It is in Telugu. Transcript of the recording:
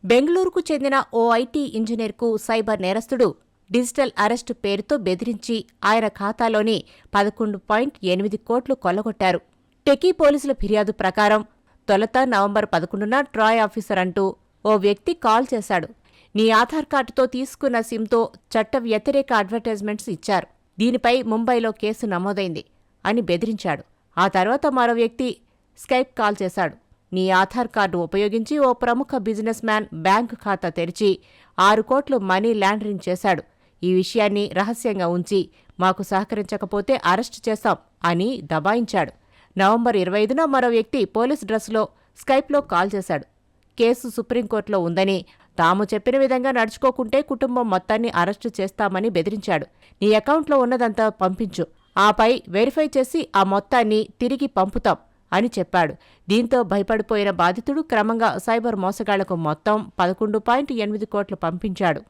బెంగళూరుకు చెందిన ఓ ఐటీ ఇంజనీర్కు సైబర్ నేరస్తుడు డిజిటల్ అరెస్టు పేరుతో బెదిరించి ఆయన ఖాతాలోని 11.8 కోట్లు కొల్లగొట్టారు. టెకీ పోలీసుల ఫిర్యాదు ప్రకారం తొలుత నవంబర్ 11న ట్రాయ్ ఆఫీసర్ అంటూ ఓ వ్యక్తి కాల్ చేశాడు. నీ ఆధార్ కార్డుతో తీసుకున్న సిమ్తో చట్ట వ్యతిరేక అడ్వర్టైజ్మెంట్స్ ఇచ్చారు. దీనిపై ముంబైలో కేసు నమోదైంది అని బెదిరించాడు. ఆ తర్వాత మరో వ్యక్తి స్కైప్ కాల్ చేశాడు. నీ ఆధార్ కార్డు ఉపయోగించి ఓ ప్రముఖ బిజినెస్ మ్యాన్ బ్యాంకు ఖాతా తెరిచి 6 కోట్లు మనీ లాండరింగ్ చేశాడు. ఈ విషయాన్ని రహస్యంగా ఉంచి మాకు సహకరించకపోతే అరెస్టు చేస్తాం అని దబాయించాడు. నవంబర్ 25న మరో వ్యక్తి పోలీస్ డ్రెస్లో స్కైప్లో కాల్ చేశాడు. కేసు సుప్రీంకోర్టులో ఉందని, తాము చెప్పిన విధంగా నడుచుకోకుంటే కుటుంబం మొత్తాన్ని అరెస్టు చేస్తామని బెదిరించాడు. నీ అకౌంట్లో ఉన్నదంతా పంపించు, ఆపై వెరిఫై చేసి ఆ మొత్తాన్ని తిరిగి పంపుతాం అని చెప్పాడు. దీంతో భయపడిపోయిన బాధితుడు క్రమంగా సైబర్ మోసగాళ్లకు మొత్తం 11.8 కోట్లు పంపించాడు.